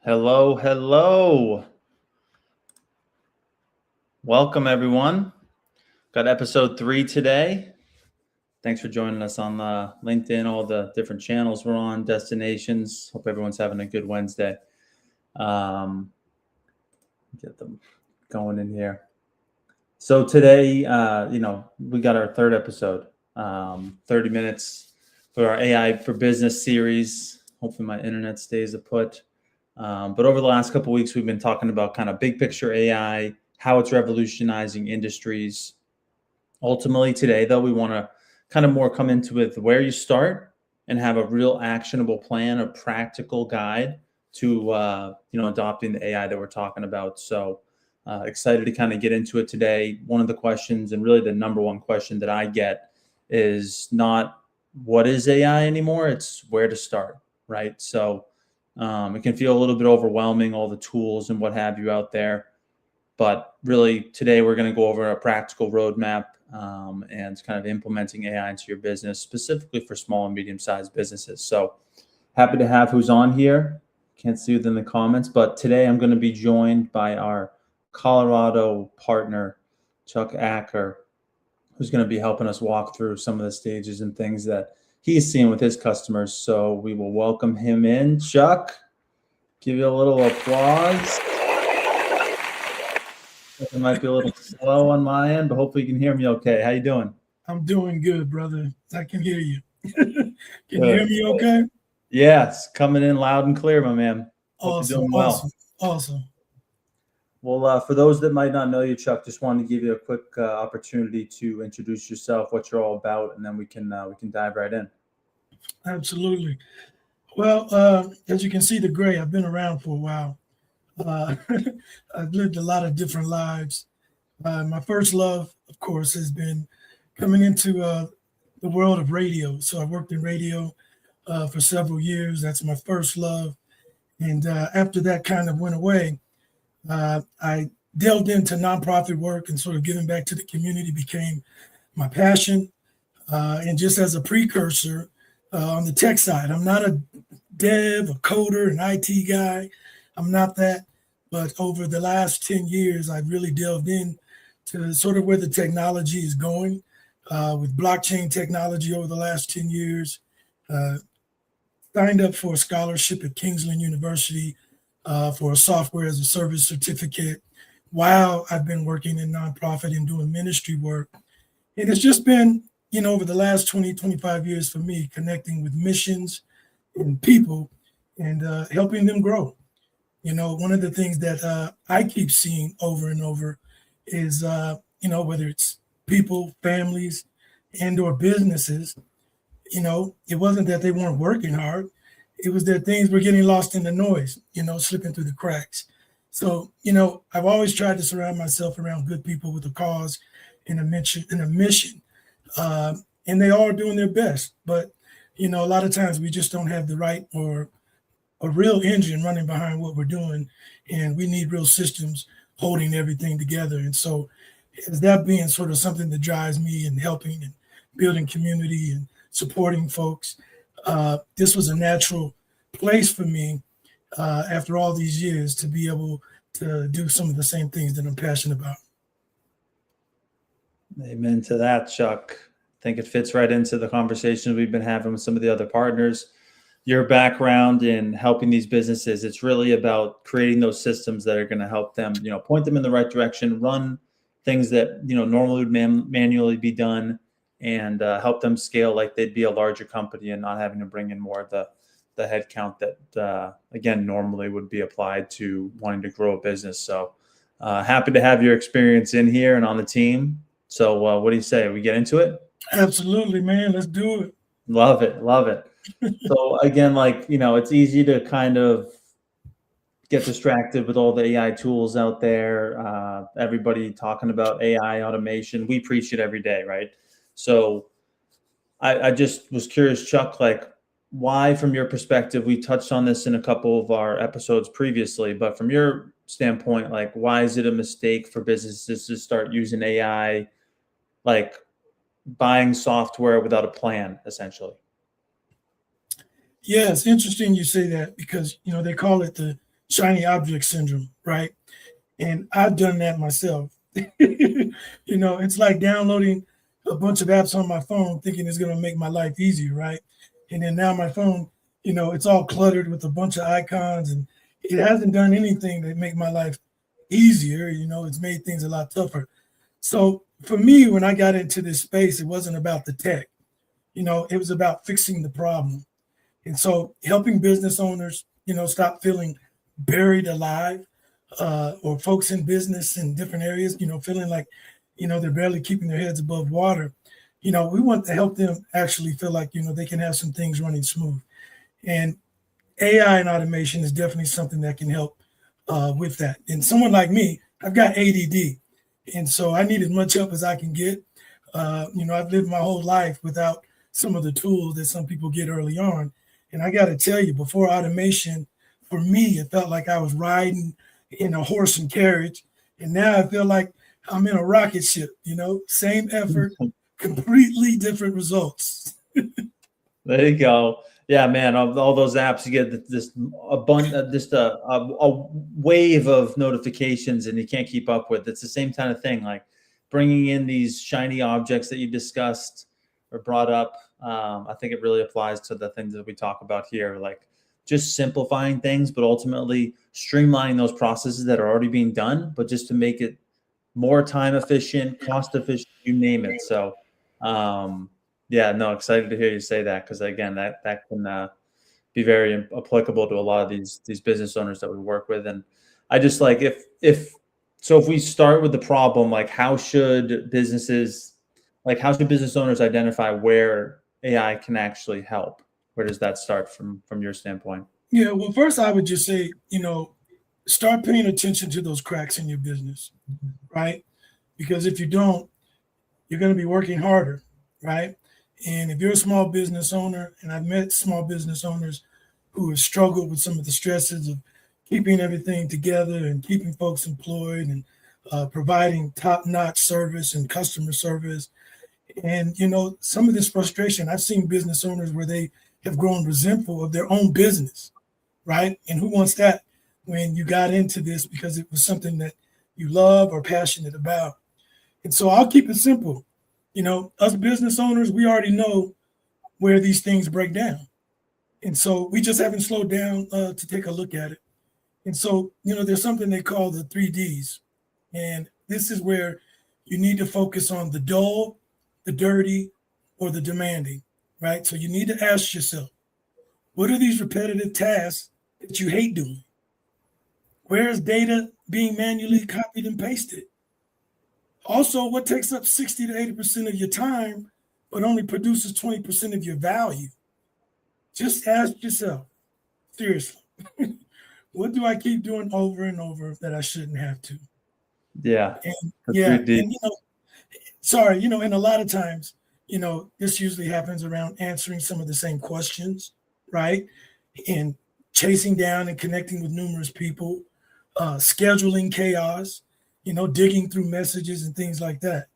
Hello, hello. Welcome, everyone. Got episode 3 today. Thanks for joining us on LinkedIn, all the different channels we're on, destinations. Hope everyone's having a good Wednesday. Get them going in here. So today, we got our third episode, 30 minutes for our AI for Business series. Hopefully my internet stays put. But over the last couple of weeks, we've been talking about kind of big picture AI, how it's revolutionizing industries. Ultimately, today, though, we want to kind of more come into with where you start and have a real actionable plan, a practical guide to adopting the AI that we're talking about. So excited to kind of get into it today. One of the questions, and really the number one question that I get, is not what is AI anymore, it's where to start, right? So it can feel a little bit overwhelming, all the tools and what have you out there. But really, today we're going to go over a practical roadmap and kind of implementing AI into your business, specifically for small and medium-sized businesses. So happy to have who's on here. Can't see it in the comments, but today I'm going to be joined by our Colorado partner, Chuck Acker, who's going to be helping us walk through some of the stages and things that he's seeing with his customers. So we will welcome him in. Chuck, give you a little applause. It might be a little slow on my end, but hopefully you can hear me okay. How you doing? I'm doing good, brother. I can hear you. Can you hear me okay? Yes, coming in loud and clear, my man. Hope Awesome, you're doing well. awesome. Well, for those that might not know you, Chuck, just wanted to give you a quick opportunity to introduce yourself, what you're all about, and then we can dive right in. Absolutely. Well, as you can see, the gray, I've been around for a while. Uh, I've lived a lot of different lives. My first love, of course, has been coming into the world of radio. So I worked in radio for several years. That's my first love. And after that kind of went away, I delved into nonprofit work, and sort of giving back to the community became my passion. And just as a precursor on the tech side, I'm not a dev, a coder, an IT guy. I'm not that. But over the last 10 years, I've really delved in to sort of where the technology is going with blockchain technology over the last 10 years. Uh, Signed up for a scholarship at Kingsland University for a software as a service certificate while I've been working in nonprofit and doing ministry work. And it's just been, over the last 20, 25 years for me, connecting with missions and people and helping them grow. One of the things that I keep seeing over and over is, whether it's people, families, and or businesses, it wasn't that they weren't working hard. It was that things were getting lost in the noise, slipping through the cracks. So, I've always tried to surround myself around good people with a cause and a mission. And they all are doing their best. But, a lot of times we just don't have the right or a real engine running behind what we're doing. And we need real systems holding everything together. And so, as that being sort of something that drives me in helping and building community and supporting folks, this was a natural place for me after all these years to be able to do some of the same things that I'm passionate about. Amen to that, Chuck. I think it fits right into the conversation we've been having with some of the other partners. Your background in helping these businesses, it's really about creating those systems that are going to help them, point them in the right direction, run things that, normally would manually be done, and help them scale like they'd be a larger company and not having to bring in more of the headcount that, again, normally would be applied to wanting to grow a business. So happy to have your experience in here and on the team. So what do you say? We get into it? Absolutely, man. Let's do it. Love it. Love it. So again, it's easy to kind of get distracted with all the AI tools out there. Everybody talking about AI automation. We preach it every day, right? So I just was curious, Chuck, why, from your perspective, we touched on this in a couple of our episodes previously, but from your standpoint, why is it a mistake for businesses to start using AI, buying software without a plan, essentially? Yeah, it's interesting you say that because, they call it the shiny object syndrome, right? And I've done that myself. It's like downloading a bunch of apps on my phone thinking it's going to make my life easier, right? And then now my phone, it's all cluttered with a bunch of icons, and it hasn't done anything to make my life easier. It's made things a lot tougher. So for me, when I got into this space, it wasn't about the tech. It was about fixing the problem. And so helping business owners, stop feeling buried alive, or folks in business in different areas, feeling like, they're barely keeping their heads above water. We want to help them actually feel like, they can have some things running smooth. And AI and automation is definitely something that can help with that. And someone like me, I've got ADD. And so I need as much help as I can get. I've lived my whole life without some of the tools that some people get early on. And I got to tell you, before automation, for me, it felt like I was riding in a horse and carriage. And now I feel like I'm in a rocket ship, same effort, completely different results. There you go. Yeah, man. Of all those apps, you get this a bunch, just a wave of notifications, and you can't keep up with. It's the same kind of thing, like bringing in these shiny objects that you discussed or brought up. I think it really applies to the things that we talk about here, like just simplifying things, but ultimately streamlining those processes that are already being done, but just to make it more time efficient, cost efficient, you name it. So, yeah, no, excited to hear you say that, because again, that can be very applicable to a lot of these business owners that we work with. And I just like if we start with the problem, like how should business owners identify where AI can actually help? Where does that start from your standpoint? Yeah, well, first I would just say, start paying attention to those cracks in your business, right? Because if you don't, you're going to be working harder, right? And if you're a small business owner, and I've met small business owners who have struggled with some of the stresses of keeping everything together and keeping folks employed and providing top-notch service and customer service. And, some of this frustration, I've seen business owners where they have grown resentful of their own business, right? And who wants that when you got into this because it was something that you love or passionate about? And so I'll keep it simple. Us business owners, we already know where these things break down. And so we just haven't slowed down to take a look at it. And so, there's something they call the 3Ds. And this is where you need to focus on the dull, the dirty, or the demanding, right? So you need to ask yourself, what are these repetitive tasks that you hate doing? Where is data being manually copied and pasted? Also, what takes up 60 to 80% of your time, but only produces 20% of your value? Just ask yourself, seriously, what do I keep doing over and over that I shouldn't have to? Yeah. And The yeah, 3D. and sorry, and a lot of times, this usually happens around answering some of the same questions, right? And chasing down and connecting with numerous people, scheduling chaos, digging through messages and things like that.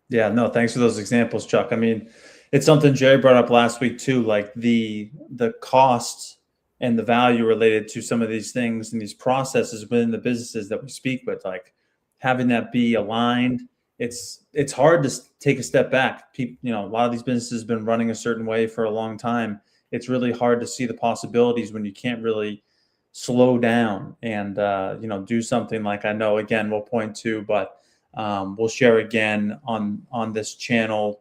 Yeah, no, thanks for those examples, Chuck. I mean, it's something Jerry brought up last week too, like the cost and the value related to some of these things and these processes within the businesses that we speak with, like having that be aligned. It's hard to take a step back. People, a lot of these businesses have been running a certain way for a long time. It's really hard to see the possibilities when you can't really slow down and do something like, I know again we'll point to, but we'll share again on this channel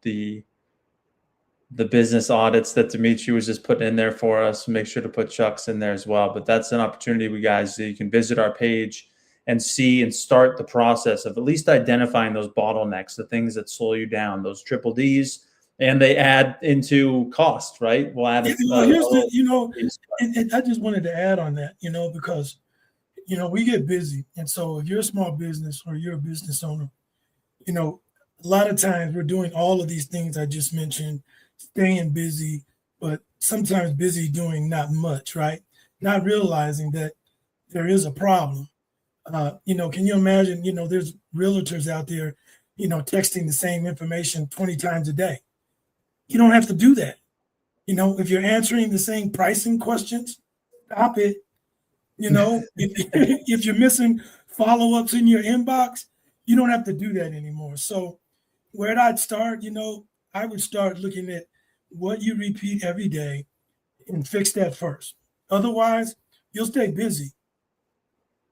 the business audits that Dimitri was just putting in there for us. Make sure to put Chuck's in there as well. But that's an opportunity, we guys, you can visit our page and see and start the process of at least identifying those bottlenecks, the things that slow you down, those triple Ds, and they add into cost, right? We'll add it. Here's and I just wanted to add on that, because we get busy. And so if you're a small business or you're a business owner, a lot of times we're doing all of these things I just mentioned, staying busy, but sometimes busy doing not much, right? Not realizing that there is a problem. Can you imagine, there's realtors out there, texting the same information 20 times a day. You don't have to do that. If you're answering the same pricing questions Stop it. If, if you're missing follow-ups in your inbox, you don't have to do that anymore. So where I'd start, I would start looking at what you repeat every day and fix that first. Otherwise, you'll stay busy.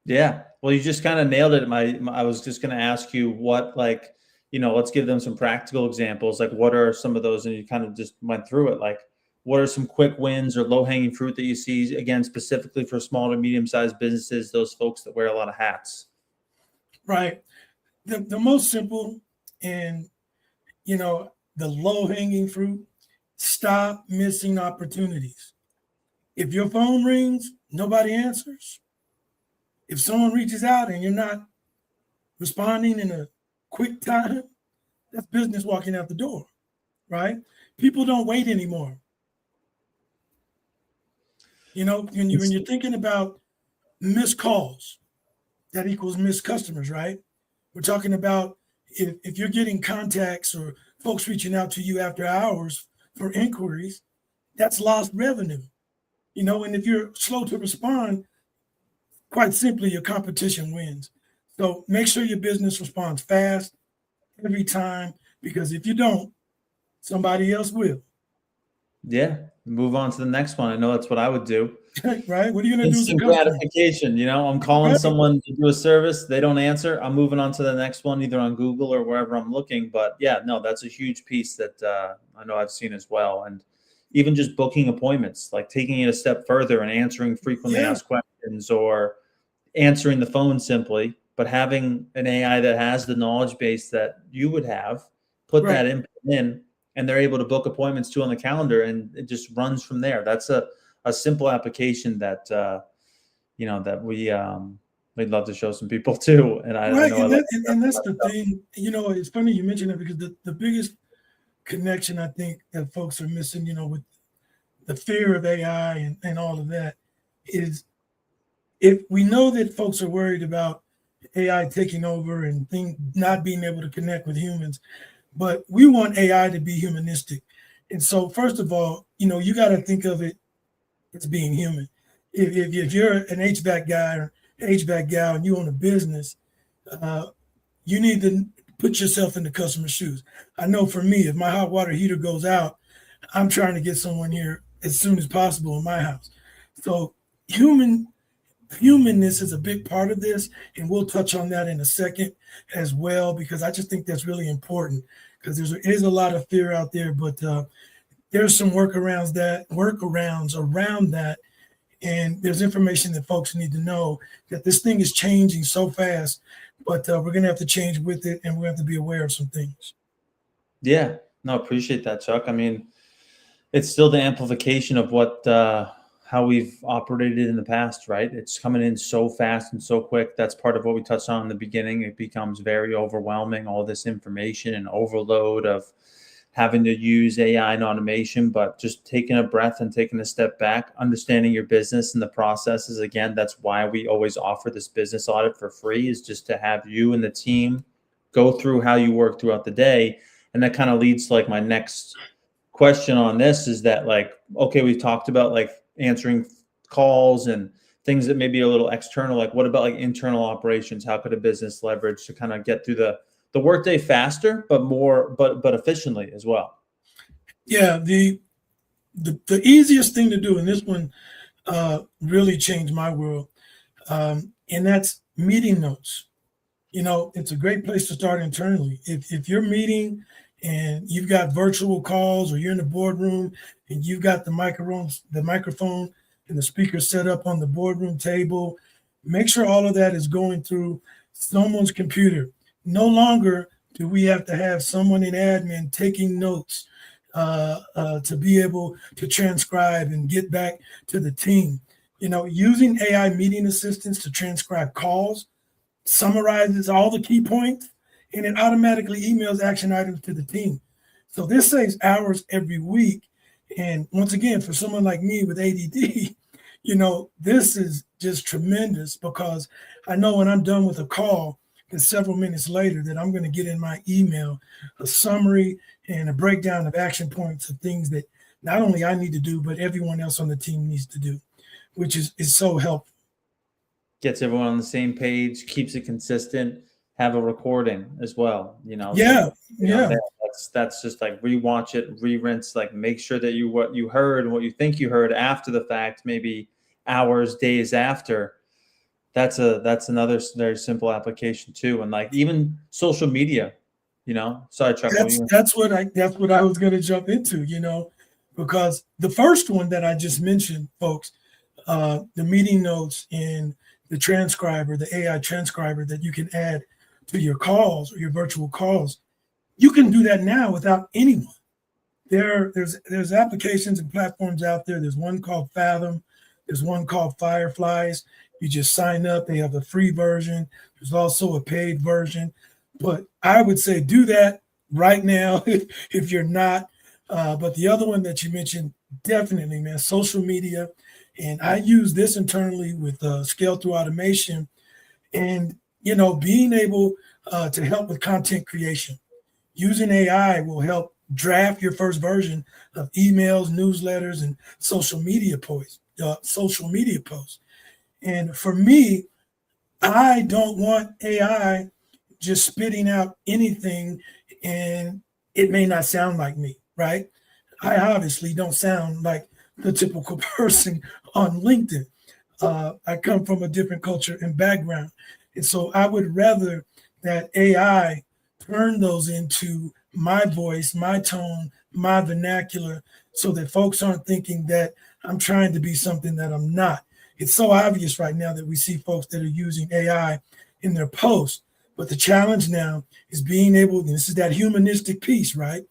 Yeah. Well, you just kind of nailed it. I was just going to ask you what, like, let's give them some practical examples. Like, what are some of those? And you kind of just went through it. Like, what are some quick wins or low hanging fruit that you see, again, specifically for small to medium sized businesses, those folks that wear a lot of hats? Right. The most simple and, the low hanging fruit, stop missing opportunities. If your phone rings, nobody answers. If someone reaches out and you're not responding in a quick time, that's business walking out the door, right? People don't wait anymore. When you're thinking about missed calls, that equals missed customers, right? We're talking about if you're getting contacts or folks reaching out to you after hours for inquiries, that's lost revenue. And if you're slow to respond, quite simply, your competition wins. So make sure your business responds fast every time, because if you don't, somebody else will. Yeah. Move on to the next one. I know that's what I would do. Right? What are you going to do as a Instant customer? gratification. I'm calling Right. someone to do a service. They don't answer. I'm moving on to the next one, either on Google or wherever I'm looking. But yeah, no, that's a huge piece that I know I've seen as well. And even just booking appointments, like taking it a step further and answering frequently Yeah. asked questions or answering the phone simply, but having an AI that has the knowledge base that you would have, put Right. that input in, and they're able to book appointments too on the calendar, and it just runs from there. That's a simple application that that we'd love to show some people too. And I Right. know I And like that's the stuff. thing. It's funny you mention that, because the biggest connection I think that folks are missing, with the fear of AI and all of that, is if we know that folks are worried about AI taking over and not being able to connect with humans, but we want AI to be humanistic. And so, first of all, you got to think of it as being human. If you're an HVAC guy or HVAC gal and you own a business, uh, you need to put yourself in the customer's shoes. I know for me, if my hot water heater goes out, I'm trying to get someone here as soon as possible in my house. So humanness is a big part of this, and we'll touch on that in a second as well, because I just think that's really important, because there is a lot of fear out there, but there's some workarounds around that, and there's information that folks need to know, that this thing is changing so fast, but we're going to have to change with it, and we have to be aware of some things. Yeah, no, appreciate that, Chuck. I mean, it's still the amplification of what how we've operated in the past, right? It's coming in so fast and so quick. That's part of what we touched on in the beginning. It becomes very overwhelming, all this information and overload of having to use AI and automation, but just taking a breath and taking a step back, understanding your business and the processes. Again, that's why we always offer this business audit for free, is just to have you and the team go through how you work throughout the day. And that kind of leads to like my next question on this, is that, like, okay, we've talked about like answering calls and things that may be a little external. Like, what about like internal operations? How could a business leverage to kind of get through the workday faster, but but efficiently as well? Yeah, the easiest thing to do, and this one really changed my world, and that's meeting notes. It's a great place to start internally. If you're meeting and you've got virtual calls, or you're in the boardroom and you've got the microphone and the speaker set up on the boardroom table, make sure all of that is going through someone's computer. No longer do we have to have someone in admin taking notes to be able to transcribe and get back to the team. Using AI meeting assistants to transcribe calls summarizes all the key points, and it automatically emails action items to the team. So this saves hours every week. And once again, for someone like me with ADD, this is just tremendous, because I know when I'm done with a call, and several minutes later, that I'm going to get in my email a summary and a breakdown of action points of things that not only I need to do, but everyone else on the team needs to do. which is so helpful. Gets everyone on the same page, keeps it consistent. Have a recording as well, Yeah, so yeah. that's just like rewatch it, re-rinse, like make sure that what you heard and what you think you heard after the fact, maybe hours, days after. That's another very simple application too. And like even social media, sorry, Chuck, what you That's what I was going to jump into, because the first one that I just mentioned, folks, the meeting notes in the transcriber, the AI transcriber that you can add to your calls or your virtual calls, you can do that now without anyone. There's applications and platforms out there. There's one called Fathom. There's one called Fireflies. You just sign up. They have a free version. There's also a paid version. But I would say do that right now if you're not. But the other one that you mentioned, definitely, man, social media. And I use this internally with Scale Through Automation, and being able to help with content creation. Using AI will help draft your first version of emails, newsletters, and social media posts. And for me, I don't want AI just spitting out anything, and it may not sound like me, right? I obviously don't sound like the typical person on LinkedIn. I come from a different culture and background. And so I would rather that AI turn those into my voice, my tone, my vernacular, so that folks aren't thinking that I'm trying to be something that I'm not. It's so obvious right now that we see folks that are using AI in their posts. But the challenge now is being able, and this is that humanistic piece, right?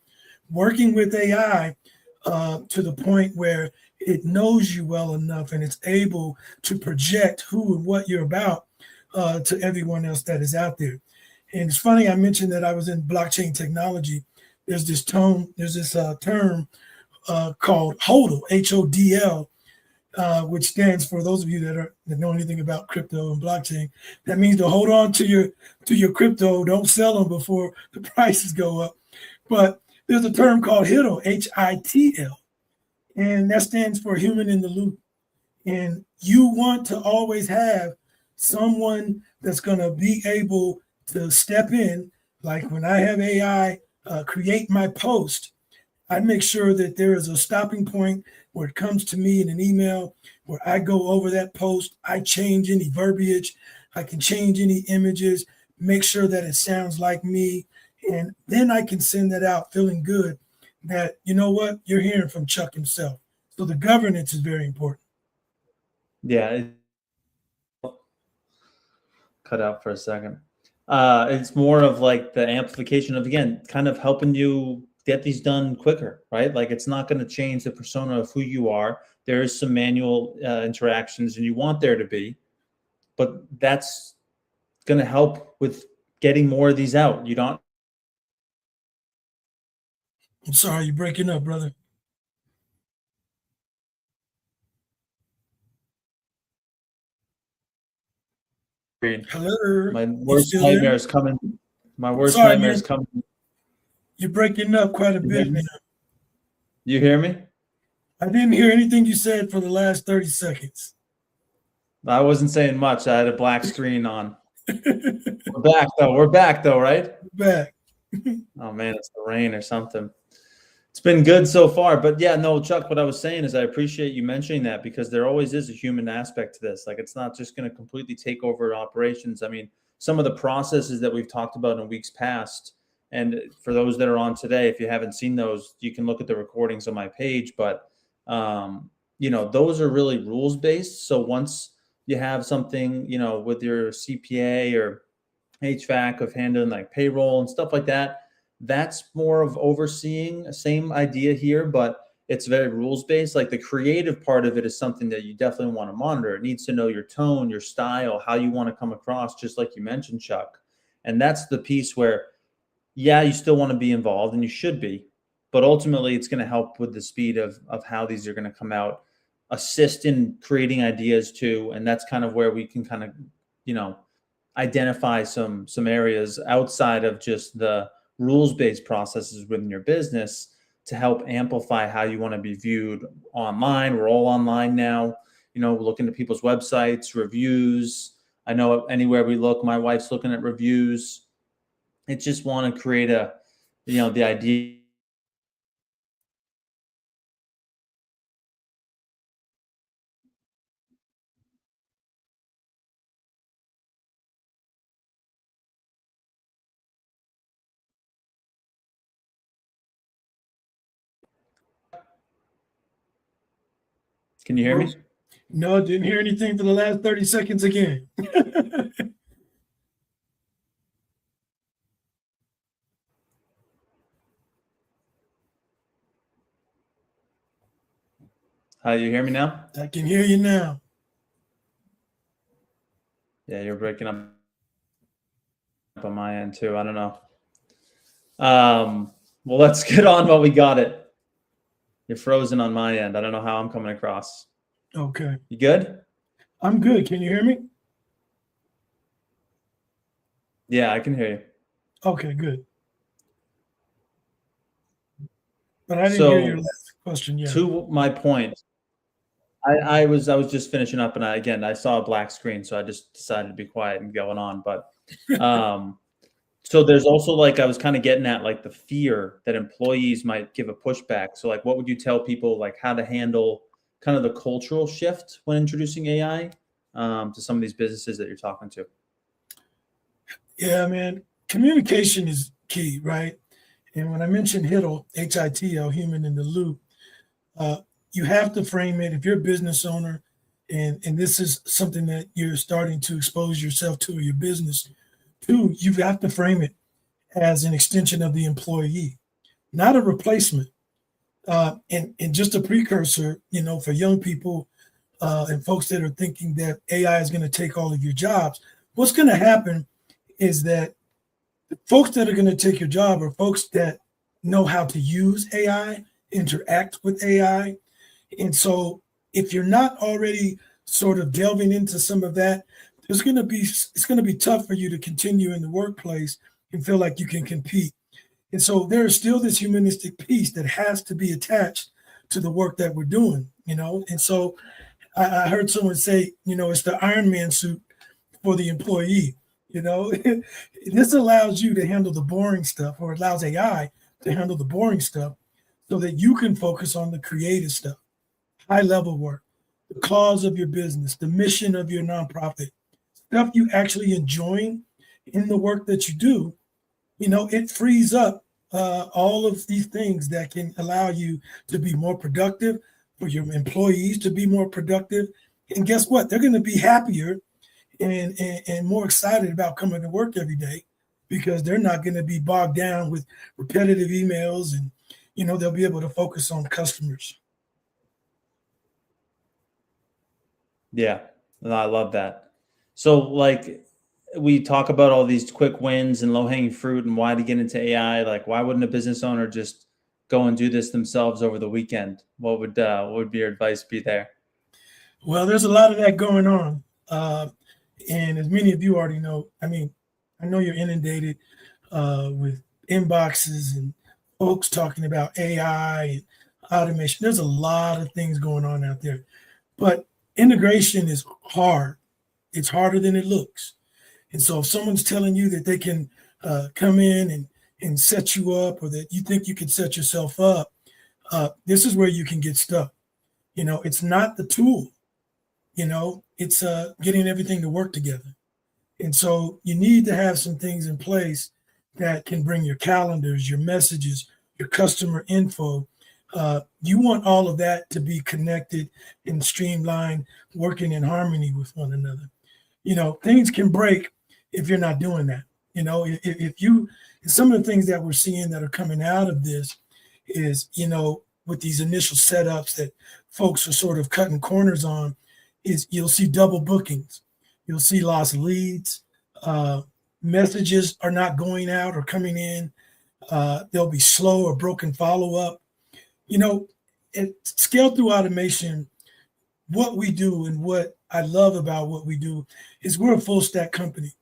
Working with AI to the point where it knows you well enough and it's able to project who and what you're about to everyone else that is out there. And it's funny, I mentioned that I was in blockchain technology. There's this term called HODL, HODL, which stands for those of you that know anything about crypto and blockchain. That means to hold on to your crypto, don't sell them before the prices go up. But there's a term called HITL, HITL, and that stands for human in the loop. And you want to always have someone that's going to be able to step in. Like when I have AI create my post, I make sure that there is a stopping point where it comes to me in an email where I go over that post. I change any verbiage. I can change any images, make sure that it sounds like me. And then I can send that out feeling good that, you know what, you're hearing from Chuck himself. So the governance is very important. Yeah, cut out for a second. It's more of like the amplification of, again, kind of helping you get these done quicker, right? Like it's not going to change the persona of who you are. There is some manual interactions, and you want there to be, but that's going to help with getting more of these out. You don't. I'm sorry, you're breaking up, brother. Hello, My you worst still there? nightmare is coming. My I'm worst sorry, nightmare is man. coming. You're breaking up quite a You hear bit now. me? You hear me? I didn't hear anything you said for the last 30 seconds. I wasn't saying much. I had a black screen on. We're back though. We're back though, right? Back. Oh man, it's the rain or something. It's been good so far, but yeah, no, Chuck, what I was saying is I appreciate you mentioning that, because there always is a human aspect to this. Like it's not just going to completely take over operations. I mean, some of the processes that we've talked about in weeks past, and for those that are on today, if you haven't seen those, you can look at the recordings on my page, but those are really rules based. So once you have something, with your CPA or HVAC of handling like payroll and stuff like that, that's more of overseeing. Same idea here, but it's very rules based. Like the creative part of it is something that you definitely want to monitor. It needs to know your tone, your style, how you want to come across, just like you mentioned, Chuck. And that's the piece where, yeah, you still want to be involved, and you should be, but ultimately it's going to help with the speed of how these are going to come out, assist in creating ideas too. And that's kind of where we can kind of, you know, identify some areas outside of just the rules-based processes within your business to help amplify how you want to be viewed online. We're all online now. looking at people's websites, reviews. I know anywhere we look, my wife's looking at reviews. It's just want to create the idea. Can you hear me? No, didn't hear anything for the last 30 seconds again. How you hear me now? I can hear you now. Yeah, you're breaking up on my end too. I don't know. Well, let's get on while we got it. You're frozen on my end. I don't know how I'm coming across. Okay. You good? I'm good. Can you hear me? Yeah, I can hear you. Okay, good. But I didn't hear your last question yet. To my point, I was just finishing up, and I saw a black screen, so I just decided to be quiet and going on. But so there's also I was kind of getting at the fear that employees might give a pushback. So what would you tell people how to handle kind of the cultural shift when introducing AI to some of these businesses that you're talking to? Yeah, man. Communication is key, right? And when I mentioned HITL, HITL, human in the loop, you have to frame it. If you're a business owner, and this is something that you're starting to expose yourself to, your business to, you have to frame it as an extension of the employee, not a replacement. And just a precursor, for young people and folks that are thinking that AI is going to take all of your jobs. What's going to happen is that the folks that are going to take your job are folks that know how to use AI, interact with AI. And so if you're not already sort of delving into some of that, it's going to be tough for you to continue in the workplace and feel like you can compete. And so there is still this humanistic piece that has to be attached to the work that we're doing, And so I heard someone say, it's the Iron Man suit for the employee. This allows you to handle the boring stuff, or allows AI to handle the boring stuff so that you can focus on the creative stuff, high level work, the cause of your business, the mission of your nonprofit, stuff you actually enjoying in the work that you do. It frees up all of these things that can allow you to be more productive, for your employees to be more productive. And guess what? They're going to be happier and more excited about coming to work every day, because they're not going to be bogged down with repetitive emails, and they'll be able to focus on customers. Yeah, no, I love that. So we talk about all these quick wins and low hanging fruit and why to get into AI. Why wouldn't a business owner just go and do this themselves over the weekend? What would your advice be there? Well, there's a lot of that going on. And as many of you already know, I know you're inundated with inboxes and folks talking about AI and automation. There's a lot of things going on out there, but integration is hard. It's harder than it looks. And so if someone's telling you that they can come in and set you up, or that you think you can set yourself up, this is where you can get stuck. It's not the tool, it's getting everything to work together. And so you need to have some things in place that can bring your calendars, your messages, your customer info. You want all of that to be connected and streamlined, working in harmony with one another. Things can break if you're not doing that. Some of the things that we're seeing that are coming out of this is, with these initial setups that folks are sort of cutting corners on, is you'll see double bookings. You'll see lost leads. Messages are not going out or coming in. There'll be slow or broken follow-up. At Scale Through Automation, what we do and what I love about what we do is we're a full stack company.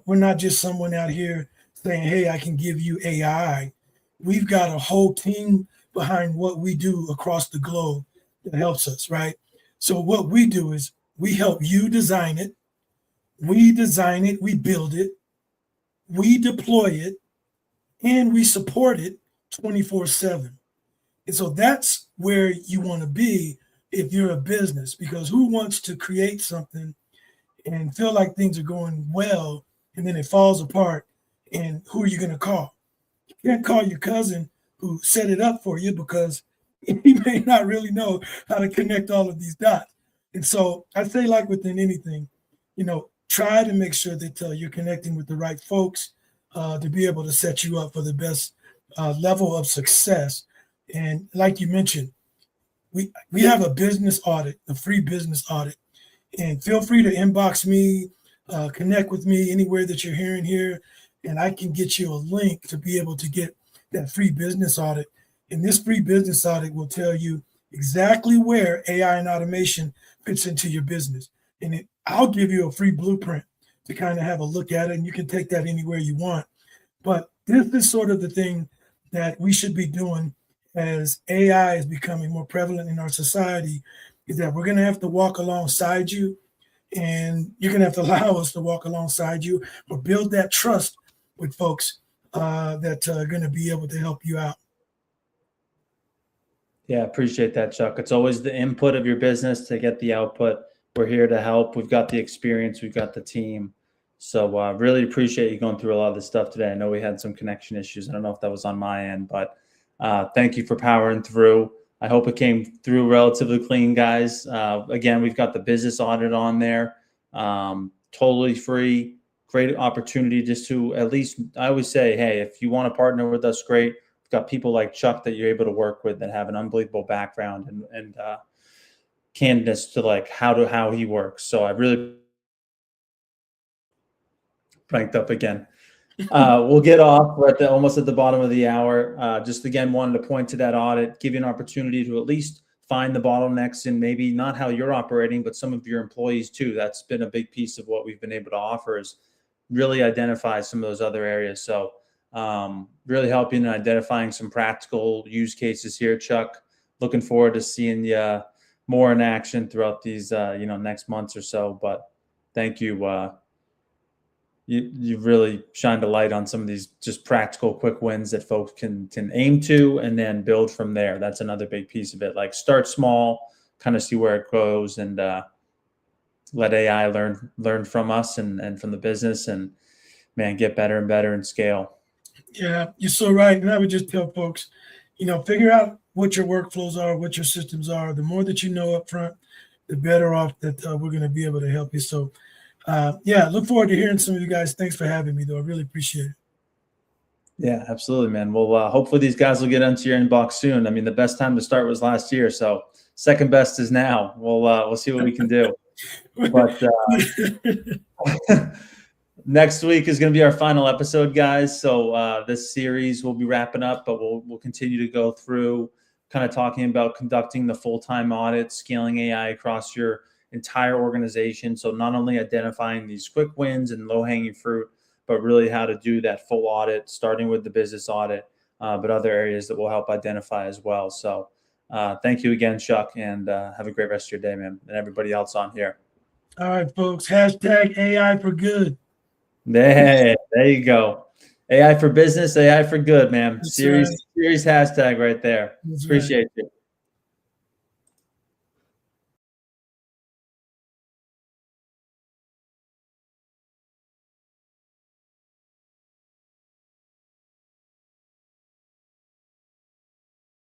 We're not just someone out here saying, hey, I can give you AI. We've got a whole team behind what we do across the globe that helps us, right? So what we do is we help you design it. We design it, we build it, we deploy it, and we support it 24/7. And so that's where you want to be if you're a business, because who wants to create something and feel like things are going well and then it falls apart? And who are you going to call? You can't call your cousin who set it up for you because he may not really know how to connect all of these dots. And so I say, like within anything, try to make sure that you're connecting with the right folks to be able to set you up for the best level of success. And like you mentioned, we have a business audit, a free business audit, and feel free to inbox me, connect with me anywhere that you're hearing here, and I can get you a link to be able to get that free business audit. And this free business audit will tell you exactly where AI and automation fits into your business. And I'll give you a free blueprint to kind of have a look at it, and you can take that anywhere you want. But this is sort of the thing that we should be doing as AI is becoming more prevalent in our society, is that we're going to have to walk alongside you, and you're going to have to allow us to walk alongside you or build that trust with folks that are going to be able to help you out. Yeah, appreciate that, Chuck. It's always the input of your business to get the output. We're here to help. We've got the experience. We've got the team. So really appreciate you going through a lot of this stuff today. I know we had some connection issues. I don't know if that was on my end, but thank you for powering through. I hope it came through relatively clean, guys. Again, we've got the business audit on there. Totally free. Great opportunity just to at least, I always say, hey, if you want to partner with us, great. We've got people like Chuck that you're able to work with that have an unbelievable background and candidness to like how he works. So I really pranked up again. We'll get off. We're almost at the bottom of the hour. Just again, wanted to point to that audit, give you an opportunity to at least find the bottlenecks in maybe not how you're operating, but some of your employees too. That's been a big piece of what we've been able to offer, is really identify some of those other areas. So really helping in identifying some practical use cases here, Chuck. Looking forward to seeing you more in action throughout these next months or so. But thank you. You've really shined a light on some of these just practical quick wins that folks can aim to and then build from there. That's another big piece of it. Like start small, kind of see where it goes, and let AI learn from us and from the business, and man, get better and better and scale. Yeah, you're so right. And I would just tell folks, figure out what your workflows are, what your systems are. The more that you know up front, the better off that we're going to be able to help you. So look forward to hearing some of you guys. Thanks for having me, though. I really appreciate it. Yeah, absolutely, man. Well, hopefully these guys will get into your inbox soon. I mean, the best time to start was last year, so second best is now. We'll see what we can do. But next week is going to be our final episode, guys. So this series will be wrapping up, but we'll continue to go through kind of talking about conducting the full-time audit, scaling AI across your entire organization. So not only identifying these quick wins and low-hanging fruit, but really how to do that full audit, starting with the business audit, but other areas that will help identify as well. So thank you again, Chuck, and have a great rest of your day, man, and everybody else on here. All right, folks. Hashtag AI for good. There you go. AI for business, AI for good, man. That's Series right. hashtag right there. That's Appreciate right. you.